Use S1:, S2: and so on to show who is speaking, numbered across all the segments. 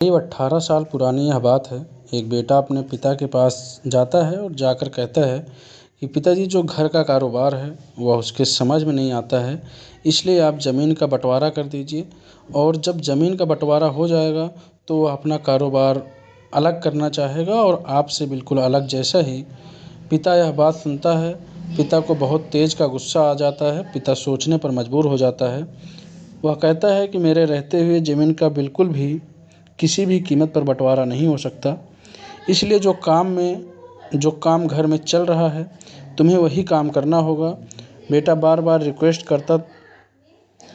S1: करीब 18 साल पुरानी यह बात है। एक बेटा अपने पिता के पास जाता है और जाकर कहता है कि पिताजी, जो घर का कारोबार है वह उसके समझ में नहीं आता है, इसलिए आप ज़मीन का बंटवारा कर दीजिए और जब ज़मीन का बंटवारा हो जाएगा तो वह अपना कारोबार अलग करना चाहेगा और आपसे बिल्कुल अलग। जैसा ही पिता यह बात सुनता है, पिता को बहुत तेज़ का गुस्सा आ जाता है। पिता सोचने पर मजबूर हो जाता है। वह कहता है कि मेरे रहते हुए ज़मीन का बिल्कुल भी किसी भी कीमत पर बंटवारा नहीं हो सकता, इसलिए जो काम घर में चल रहा है तुम्हें वही काम करना होगा। बेटा बार बार रिक्वेस्ट करता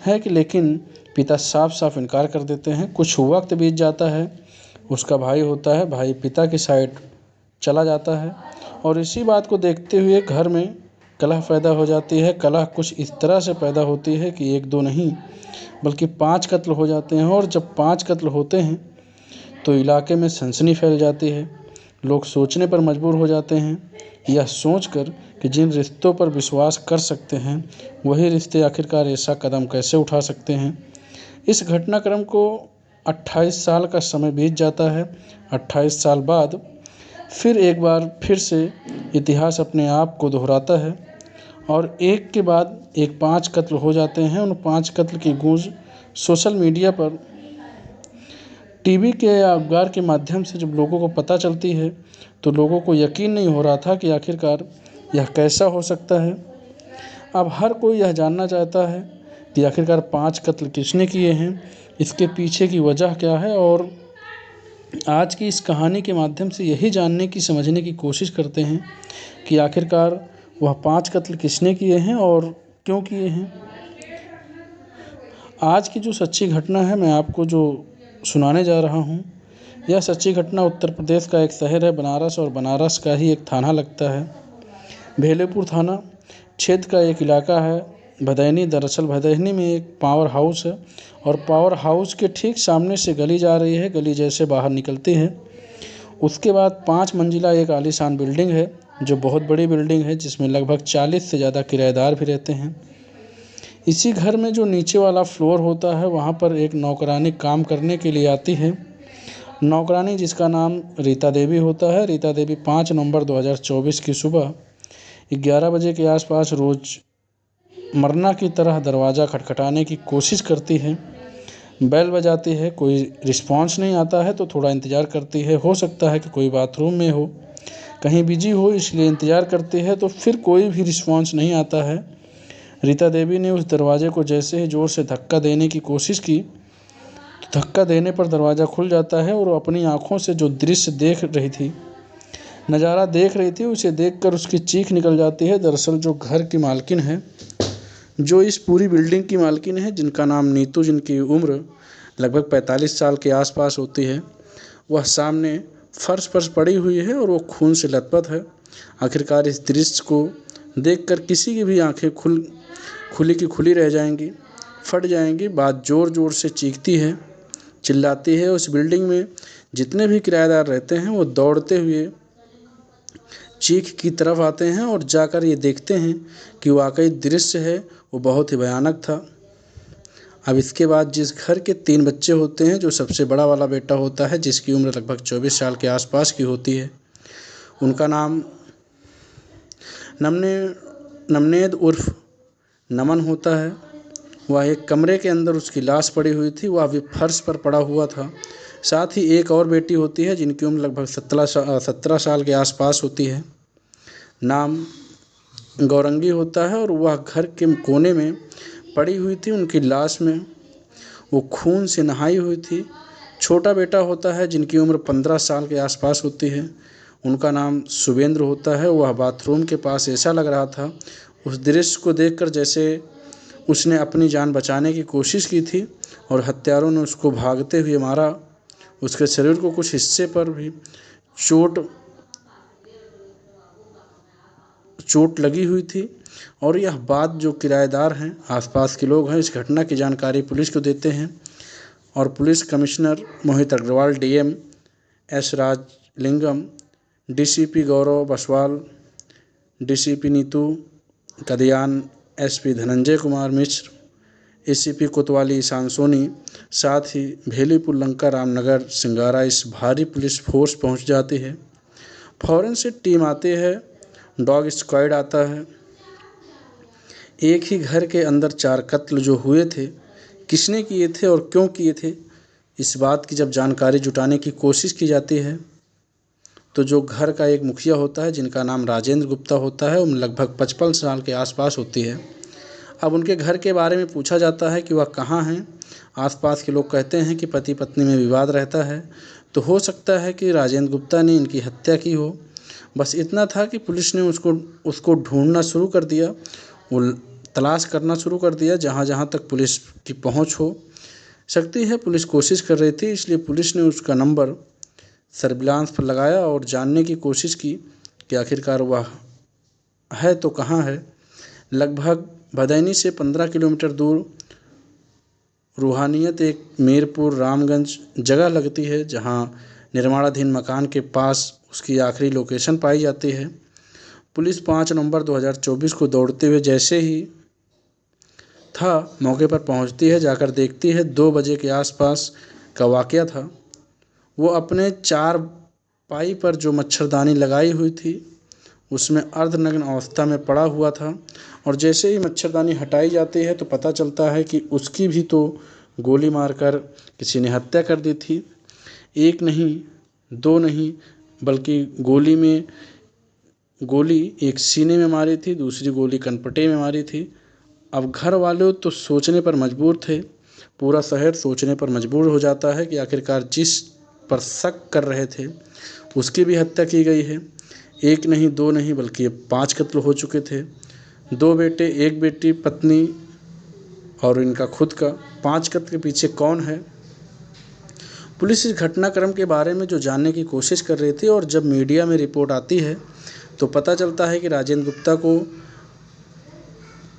S1: है कि लेकिन पिता साफ साफ इनकार कर देते हैं। कुछ वक्त बीत जाता है। उसका भाई होता है, भाई पिता की साइड चला जाता है और इसी बात को देखते हुए घर में कलह पैदा हो जाती है। कलह कुछ इस तरह से पैदा होती है कि एक दो नहीं बल्कि 5 कत्ल हो जाते हैं और जब 5 कत्ल होते हैं तो इलाके में सनसनी फैल जाती है। लोग सोचने पर मजबूर हो जाते हैं, यह सोचकर कि जिन रिश्तों पर विश्वास कर सकते हैं वही रिश्ते आखिरकार ऐसा कदम कैसे उठा सकते हैं। इस घटनाक्रम को 28 साल का समय बीत जाता है। 28 साल बाद फिर एक बार फिर से इतिहास अपने आप को दोहराता है और एक के बाद एक 5 कत्ल हो जाते हैं। उन 5 कत्ल की गूंज सोशल मीडिया पर, टीवी के या अखबार के माध्यम से जब लोगों को पता चलती है तो लोगों को यकीन नहीं हो रहा था कि आखिरकार यह कैसा हो सकता है। अब हर कोई यह जानना चाहता है कि आखिरकार 5 कत्ल किसने किए हैं, इसके पीछे की वजह क्या है। और आज की इस कहानी के माध्यम से यही जानने की समझने की कोशिश करते हैं कि आखिरकार वह 5 कत्ल किसने किए हैं और क्यों किए हैं। आज की जो सच्ची घटना है मैं आपको जो सुनाने जा रहा हूँ, यह सच्ची घटना उत्तर प्रदेश का एक शहर है बनारस, और बनारस का ही एक थाना लगता है, भेलेपुर थाना क्षेत्र का एक इलाका है भदैनी। दरअसल भदैनी में एक पावर हाउस है और पावर हाउस के ठीक सामने से गली जा रही है। गली जैसे बाहर निकलती है उसके बाद 5 मंजिला एक आलीशान बिल्डिंग है, जो बहुत बड़ी बिल्डिंग है, जिसमें लगभग 40 से ज़्यादा किराएदार भी रहते हैं। इसी घर में जो नीचे वाला फ्लोर होता है वहाँ पर एक नौकरानी काम करने के लिए आती है। नौकरानी जिसका नाम रीता देवी होता है। रीता देवी 5 नवंबर 2024 की सुबह 11 बजे के आसपास रोज़ मरना की तरह दरवाज़ा खटखटाने की कोशिश करती है। बेल बजाती है, कोई रिस्पॉन्स नहीं आता है तो थोड़ा इंतज़ार करती है। हो सकता है कि कोई बाथरूम में हो, कहीं बिजी हो, इसलिए इंतज़ार करती है। तो फिर कोई भी रिस्पॉन्स नहीं आता है। रीता देवी ने उस दरवाजे को जैसे ही ज़ोर से धक्का देने की कोशिश की तो धक्का देने पर दरवाज़ा खुल जाता है और वो अपनी आँखों से जो दृश्य देख रही थी, नज़ारा देख रही थी, उसे देखकर उसकी चीख निकल जाती है। दरअसल जो घर की मालकिन है, जो इस पूरी बिल्डिंग की मालकिन है, जिनका नाम नीतू, जिनकी उम्र लगभग 45 साल के आसपास होती है, वह सामने फर्श पर पड़ी हुई है और वो खून से लथपथ है। आखिरकार इस दृश्य को देखकर किसी की भी आंखें खुली की खुली रह जाएंगी, फट जाएंगी। बात ज़ोर ज़ोर से चीखती है, चिल्लाती है। उस बिल्डिंग में जितने भी किराएदार रहते हैं वो दौड़ते हुए चीख की तरफ आते हैं और जाकर ये देखते हैं कि वाकई दृश्य है वो बहुत ही भयानक था। अब इसके बाद जिस घर के 3 बच्चे होते हैं, जो सबसे बड़ा वाला बेटा होता है जिसकी उम्र लगभग 24 साल के आसपास की होती है, उनका नाम नमनेद उर्फ नमन होता है। वह एक कमरे के अंदर उसकी लाश पड़ी हुई थी, वह अभी फर्श पर पड़ा हुआ था। साथ ही एक और बेटी होती है जिनकी उम्र लगभग 17 साल के आसपास होती है, नाम गौरंगी होता है और वह घर के कोने में पड़ी हुई थी। उनकी लाश में वो खून से नहाई हुई थी। छोटा बेटा होता है जिनकी उम्र 15 साल के आसपास होती है, उनका नाम शुभेंद्र होता है। वह बाथरूम के पास ऐसा लग रहा था उस दृश्य को देखकर जैसे उसने अपनी जान बचाने की कोशिश की थी और हत्यारों ने उसको भागते हुए मारा। उसके शरीर को कुछ हिस्से पर भी चोट लगी हुई थी और यह बात जो किराएदार हैं, आसपास के लोग हैं, इस घटना की जानकारी पुलिस को देते हैं और police commissioner Mohit Agarwal, DM S Rajalingam, DCP Gaurav Baswal, DCP Neetu Kadian, SP Dhananjay Kumar Mishra, ACP Kotwali Ishan Soni, साथ ही भेलीपुर, लंका, रामनगर, सिंगारा इस भारी पुलिस फोर्स पहुंच जाती है। फौरन से टीम आती है, डॉग स्क्वाड आता है। एक ही घर के अंदर 4 कत्ल जो हुए थे, किसने किए थे और क्यों किए थे, इस बात की जब जानकारी जुटाने की कोशिश की जाती है तो जो घर का एक मुखिया होता है जिनका नाम राजेंद्र गुप्ता होता है, उम्र लगभग 55 साल के आसपास होती है। अब उनके घर के बारे में पूछा जाता है कि वह कहाँ हैं। आसपास के लोग कहते हैं कि पति पत्नी में विवाद रहता है, तो हो सकता है कि राजेंद्र गुप्ता ने इनकी हत्या की हो। बस इतना था कि पुलिस ने उसको ढूंढना शुरू कर दिया, वो तलाश करना शुरू कर दिया जहाँ जहाँ तक पुलिस की पहुँच हो सकती है। पुलिस कोशिश कर रही थी, इसलिए पुलिस ने उसका नंबर सर्विलांस पर लगाया और जानने की कोशिश की कि आखिरकार वह है तो कहाँ है। लगभग भदैनी से 15 किलोमीटर दूर रूहानियत एक मीरपुर रामगंज जगह लगती है, जहाँ निर्माणाधीन मकान के पास उसकी आखिरी लोकेशन पाई जाती है। पुलिस 5 नवंबर 2024 को दौड़ते हुए जैसे ही था मौके पर पहुंचती है। जाकर देखती है 2 बजे के आसपास का वाकया था। वो अपने 4 पाई पर जो मच्छरदानी लगाई हुई थी उसमें अर्धनग्न अवस्था में पड़ा हुआ था, और जैसे ही मच्छरदानी हटाई जाती है तो पता चलता है कि उसकी भी तो गोली मारकर किसी ने हत्या कर दी थी। एक नहीं, 2 नहीं, बल्कि गोली एक सीने में मारी थी, दूसरी गोली कनपटे में मारी थी। अब घर वाले तो सोचने पर मजबूर थे, पूरा शहर सोचने पर मजबूर हो जाता है कि आखिरकार जिस पर शक कर रहे थे उसकी भी हत्या की गई है। एक नहीं, 2 नहीं, बल्कि 5 कत्ल हो चुके थे। 2 बेटे, 1 बेटी, पत्नी और इनका खुद का। 5 कत्ल के पीछे कौन है? पुलिस इस घटनाक्रम के बारे में जो जानने की कोशिश कर रही थी, और जब मीडिया में रिपोर्ट आती है तो पता चलता है कि राजेंद्र गुप्ता को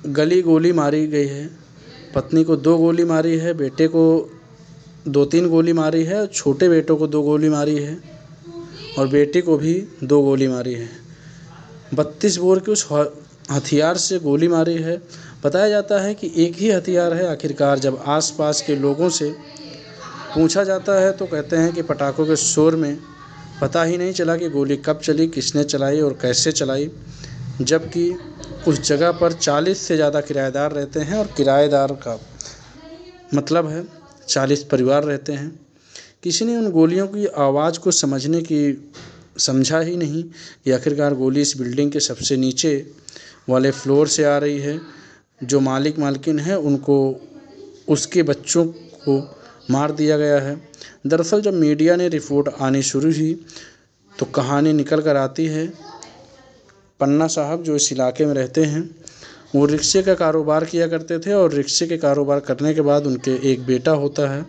S1: गली गोली मारी गई है, पत्नी को 2 गोली मारी है, बेटे को 2-3 गोली मारी है, छोटे बेटों को 2 गोली मारी है और बेटी को भी 2 गोली मारी है। 32 बोर के उस हथियार से गोली मारी है। बताया जाता है कि एक ही हथियार है। आखिरकार जब आसपास के लोगों से पूछा जाता है तो कहते हैं कि पटाखों के शोर में पता ही नहीं चला कि गोली कब चली, किसने चलाई और कैसे चलाई, जबकि उस जगह पर 40 से ज़्यादा किराएदार रहते हैं, और किराएदार का मतलब है 40 परिवार रहते हैं। किसी ने उन गोलियों की आवाज़ को समझा ही नहीं कि आखिरकार गोली इस बिल्डिंग के सबसे नीचे वाले फ्लोर से आ रही है। जो मालिक मालकिन है उनको, उसके बच्चों को मार दिया गया है। दरअसल जब मीडिया ने रिपोर्ट आनी शुरू हुई तो कहानी निकल कर आती है। पन्ना साहब जो इस इलाके में रहते हैं, वो रिक्शे का कारोबार किया करते थे, और रिक्शे के कारोबार करने के बाद उनके एक बेटा होता है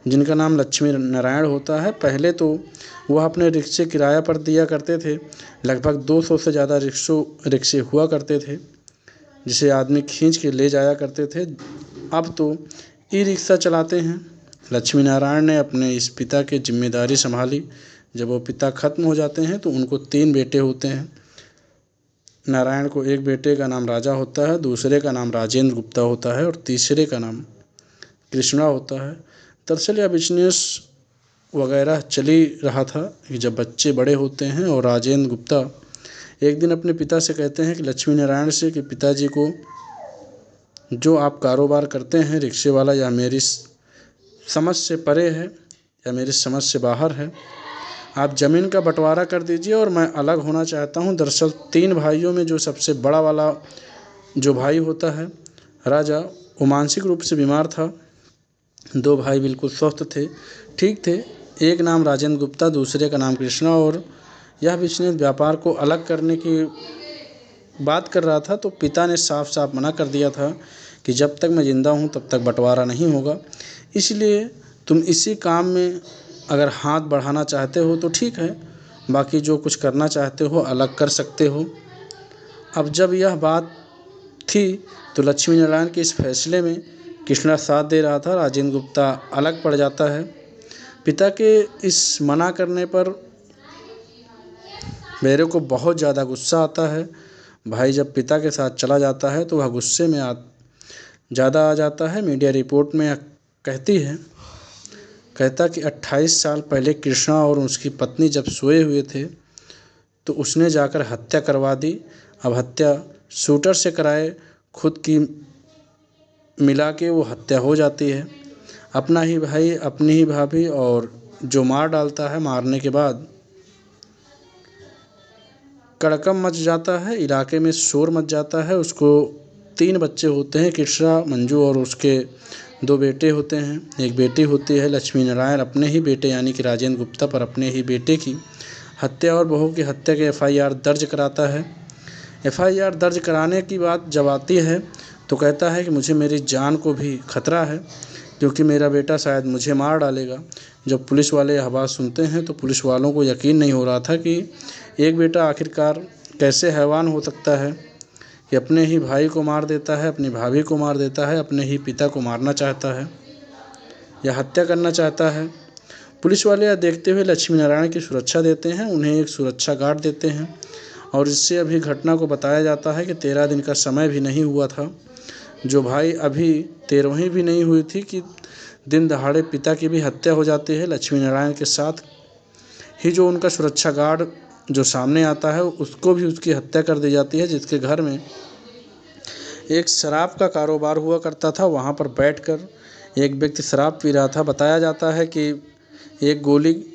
S1: जिनका नाम लक्ष्मी नारायण होता है। पहले तो वह अपने रिक्शे किराया पर दिया करते थे। लगभग 200 से ज़्यादा रिक्शे हुआ करते थे जिसे आदमी खींच के ले जाया करते थे। अब तो ई-रिक्शा चलाते हैं। लक्ष्मी नारायण ने अपने इस पिता की जिम्मेदारी संभाली। जब वो पिता ख़त्म हो जाते हैं तो उनको 3 बेटे होते हैं। नारायण को एक बेटे का नाम राजा होता है, दूसरे का नाम राजेंद्र गुप्ता होता है और तीसरे का नाम कृष्णा होता है। दरअसल यह बिजनेस वगैरह चल ही रहा था कि जब बच्चे बड़े होते हैं और राजेंद्र गुप्ता एक दिन अपने पिता से कहते हैं कि लक्ष्मी नारायण से कि पिताजी को, जो आप कारोबार करते हैं रिक्शे वाला, यह मेरी समझ से परे है या मेरी समझ से बाहर है। आप ज़मीन का बंटवारा कर दीजिए और मैं अलग होना चाहता हूँ। दरअसल 3 भाइयों में जो सबसे बड़ा वाला जो भाई होता है राजा, वो मानसिक रूप से बीमार था। 2 भाई बिल्कुल स्वस्थ थे, ठीक थे। एक नाम राजेंद्र गुप्ता, दूसरे का नाम कृष्णा, और यह बिजनेस व्यापार को अलग करने की बात कर रहा था। तो पिता ने साफ साफ मना कर दिया था कि जब तक मैं ज़िंदा हूँ तब तक बंटवारा नहीं होगा, इसलिए तुम इसी काम में अगर हाथ बढ़ाना चाहते हो तो ठीक है, बाकी जो कुछ करना चाहते हो अलग कर सकते हो। अब जब यह बात थी तो लक्ष्मी नारायण के इस फैसले में कृष्णा साथ दे रहा था। राजेंद्र गुप्ता अलग पड़ जाता है। पिता के इस मना करने पर मेरे को बहुत ज़्यादा गुस्सा आता है। भाई जब पिता के साथ चला जाता है तो वह गुस्से में ज़्यादा आ जाता है। मीडिया रिपोर्ट में कहता कि 28 साल पहले कृष्णा और उसकी पत्नी जब सोए हुए थे तो उसने जाकर हत्या करवा दी। अब हत्या शूटर से कराए, खुद की मिला के वो हत्या हो जाती है। अपना ही भाई, अपनी ही भाभी, और जो मार डालता है, मारने के बाद कड़कम मच जाता है, इलाके में शोर मच जाता है। उसको 3 बच्चे होते हैं, कृष्णा, मंजू और उसके 2 बेटे होते हैं। एक बेटी होती है लक्ष्मी नारायण। अपने ही बेटे यानी कि राजेंद्र गुप्ता पर अपने ही बेटे की हत्या और बहू की हत्या के FIR दर्ज कराता है। FIR दर्ज कराने की बात जब आती है तो कहता है कि मुझे मेरी जान को भी खतरा है, क्योंकि मेरा बेटा शायद मुझे मार डालेगा। जब पुलिस वाले यह बात सुनते हैं तो पुलिस वालों को यकीन नहीं हो रहा था कि एक बेटा आखिरकार कैसे हैवान हो सकता है कि अपने ही भाई को मार देता है, अपनी भाभी को मार देता है, अपने ही पिता को मारना चाहता है या हत्या करना चाहता है। पुलिस वाले यह देखते हुए लक्ष्मी नारायण की सुरक्षा देते हैं, उन्हें एक सुरक्षा गार्ड देते हैं और इससे अभी घटना को बताया जाता है कि 13 दिन का समय भी नहीं हुआ था। जो भाई अभी 13वीं भी नहीं हुई थी कि दिन दहाड़े पिता की भी हत्या हो जाती है। लक्ष्मी नारायण के साथ ही जो उनका सुरक्षा गार्ड जो सामने आता है उसको भी उसकी हत्या कर दी जाती है, जिसके घर में एक शराब का कारोबार हुआ करता था। वहाँ पर बैठकर एक व्यक्ति शराब पी रहा था। बताया जाता है कि एक गोली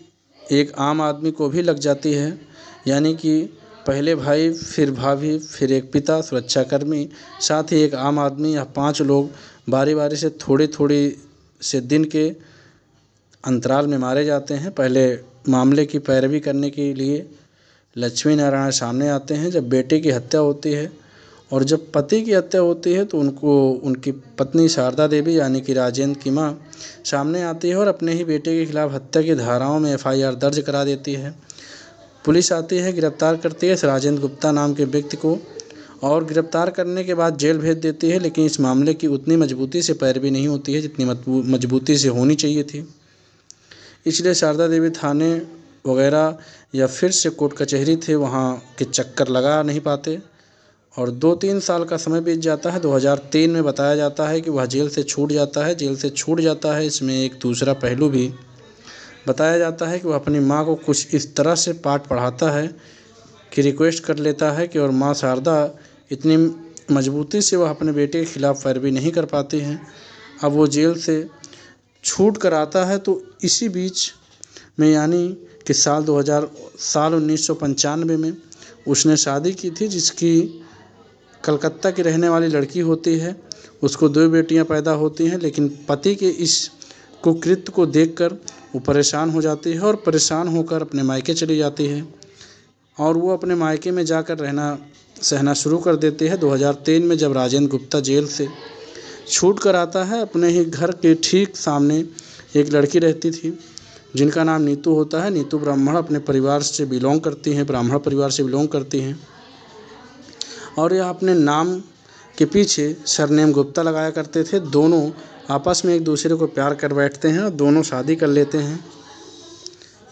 S1: एक आम आदमी को भी लग जाती है, यानी कि पहले भाई, फिर भाभी, फिर एक पिता, सुरक्षाकर्मी, साथ ही एक आम आदमी, या 5 लोग बारी बारी से थोड़ी से दिन के अंतराल में मारे जाते हैं। पहले मामले की पैरवी करने के लिए लक्ष्मी नारायण सामने आते हैं जब बेटे की हत्या होती है, और जब पति की हत्या होती है तो उनकी पत्नी शारदा देवी यानी कि राजेंद्र की माँ सामने आती है और अपने ही बेटे के खिलाफ हत्या की धाराओं में FIR दर्ज करा देती है। पुलिस आती है, गिरफ्तार करती है इस राजेंद्र गुप्ता नाम के व्यक्ति को, और गिरफ्तार करने के बाद जेल भेज देती है। लेकिन इस मामले की उतनी मजबूती से पैरवी नहीं होती है जितनी मजबूती से होनी चाहिए थी। इसलिए शारदा देवी थाने वगैरह या फिर से कोर्ट कचहरी थे वहाँ के चक्कर लगा नहीं पाते, और 2-3 साल का समय बीत जाता है। 2003 में बताया जाता है कि वह जेल से छूट जाता है। इसमें एक दूसरा पहलू भी बताया जाता है कि वह अपनी माँ को कुछ इस तरह से पाठ पढ़ाता है कि रिक्वेस्ट कर लेता है कि, और माँ शारदा इतनी मजबूती से वह अपने बेटे के खिलाफ पैरवी नहीं कर पाती हैं। अब वो जेल से छूट कर आता है तो इसी बीच में यानी कि साल 1995 में उसने शादी की थी, जिसकी कलकत्ता की रहने वाली लड़की होती है। उसको 2 बेटियां पैदा होती हैं, लेकिन पति के इस कुकृत्य को देखकर वो परेशान हो जाती है और परेशान होकर अपने मायके चली जाती है, और वो अपने मायके में जाकर रहना सहना शुरू कर देती है। 2003 में जब राजेंद्र गुप्ता जेल से छूट कर आता है, अपने ही घर के ठीक सामने एक लड़की रहती थी जिनका नाम नीतू होता है। नीतू ब्राह्मण परिवार से बिलोंग करती हैं और यह अपने नाम के पीछे सरनेम गुप्ता लगाया करते थे। दोनों आपस में एक दूसरे को प्यार कर बैठते हैं और दोनों शादी कर लेते हैं।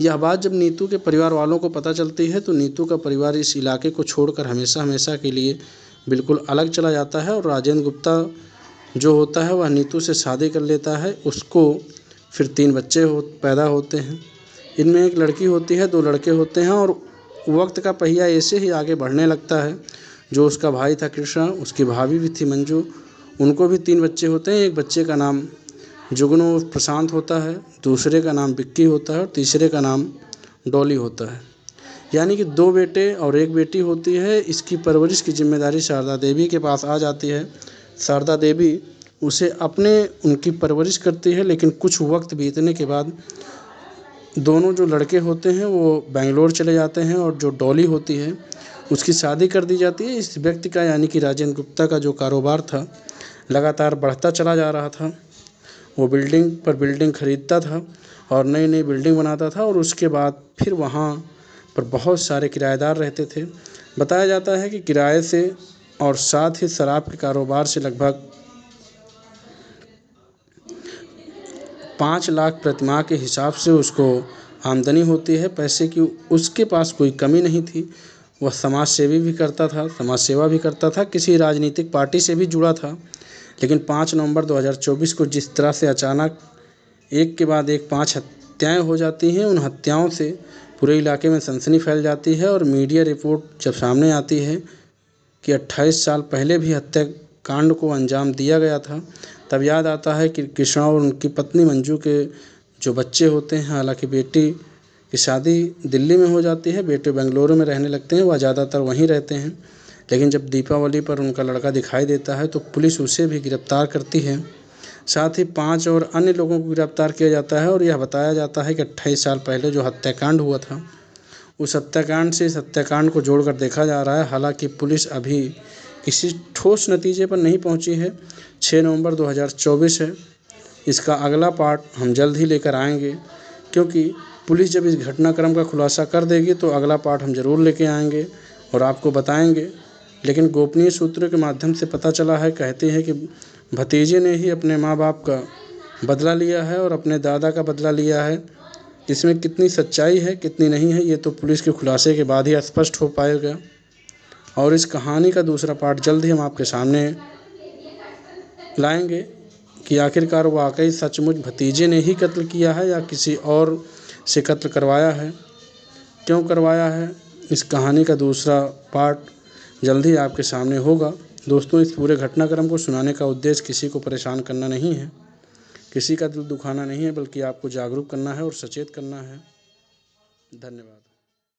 S1: यह बात जब नीतू के परिवार वालों को पता चलती है तो नीतू का परिवार इस इलाके को छोड़कर हमेशा के लिए बिल्कुल अलग चला जाता है, और राजेंद्र गुप्ता जो होता है वह नीतू से शादी कर लेता है। उसको फिर 3 बच्चे पैदा होते हैं। इनमें एक लड़की होती है, 2 लड़के होते हैं, और वक्त का पहिया ऐसे ही आगे बढ़ने लगता है। जो उसका भाई था कृष्णा, उसकी भाभी भी थी मंजू, उनको भी 3 बच्चे होते हैं। एक बच्चे का नाम जुगनू प्रशांत होता है, दूसरे का नाम विक्की होता है और तीसरे का नाम डॉली होता है। यानी कि 2 बेटे और 1 बेटी होती है। इसकी परवरिश की जिम्मेदारी शारदा देवी के पास आ जाती है। शारदा देवी उनकी परवरिश करती है, लेकिन कुछ वक्त बीतने के बाद दोनों जो लड़के होते हैं वो बेंगलोर चले जाते हैं, और जो डॉली होती है उसकी शादी कर दी जाती है। इस व्यक्ति का यानी कि राजेंद्र गुप्ता का जो कारोबार था लगातार बढ़ता चला जा रहा था। वो बिल्डिंग पर बिल्डिंग खरीदता था और नई बिल्डिंग बनाता था, और उसके बाद फिर वहाँ पर बहुत सारे किराएदार रहते थे। बताया जाता है कि किराए से और साथ ही शराब के कारोबार से लगभग 5 लाख प्रतिमाह के हिसाब से उसको आमदनी होती है। पैसे की उसके पास कोई कमी नहीं थी। वह समाज सेवा भी करता था, किसी राजनीतिक पार्टी से भी जुड़ा था, लेकिन 5 नवंबर 2024 को जिस तरह से अचानक एक के बाद एक 5 हत्याएं हो जाती हैं, उन हत्याओं से पूरे इलाके में सनसनी फैल जाती है और मीडिया रिपोर्ट जब सामने आती है कि 28 साल पहले भी हत्याकांड को अंजाम दिया गया था, तब याद आता है कि कृष्णा और उनकी पत्नी मंजू के जो बच्चे होते हैं, हालांकि बेटी की शादी दिल्ली में हो जाती है, बेटे बेंगलुरु में रहने लगते हैं, वह ज़्यादातर वहीं रहते हैं। लेकिन जब दीपावली पर उनका लड़का दिखाई देता है तो पुलिस उसे भी गिरफ्तार करती है। साथ ही 5 और अन्य लोगों को गिरफ्तार किया जाता है और यह बताया जाता है कि 28 साल पहले जो हत्याकांड हुआ था, उस हत्याकांड से इस हत्याकांड को जोड़कर देखा जा रहा है। हालांकि पुलिस अभी किसी ठोस नतीजे पर नहीं पहुंची है। 6 नवंबर 2024 है। इसका अगला पार्ट हम जल्द ही लेकर आएंगे, क्योंकि पुलिस जब इस घटनाक्रम का खुलासा कर देगी तो अगला पार्ट हम ज़रूर लेके आएंगे और आपको बताएंगे। लेकिन गोपनीय सूत्रों के माध्यम से पता चला है, कहते हैं कि भतीजे ने ही अपने माँ बाप का बदला लिया है और अपने दादा का बदला लिया है। इसमें कितनी सच्चाई है कितनी नहीं है, ये तो पुलिस के खुलासे के बाद ही स्पष्ट हो पाएगा। और इस कहानी का दूसरा पार्ट जल्द ही हम आपके सामने लाएंगे कि आखिरकार वाकई सचमुच भतीजे ने ही कत्ल किया है या किसी और से कत्ल करवाया है, क्यों करवाया है। इस कहानी का दूसरा पार्ट जल्द ही आपके सामने होगा। दोस्तों, इस पूरे घटनाक्रम को सुनाने का उद्देश्य किसी को परेशान करना नहीं है, किसी का दिल दुखाना नहीं है, बल्कि आपको जागरूक करना है और सचेत करना है। धन्यवाद।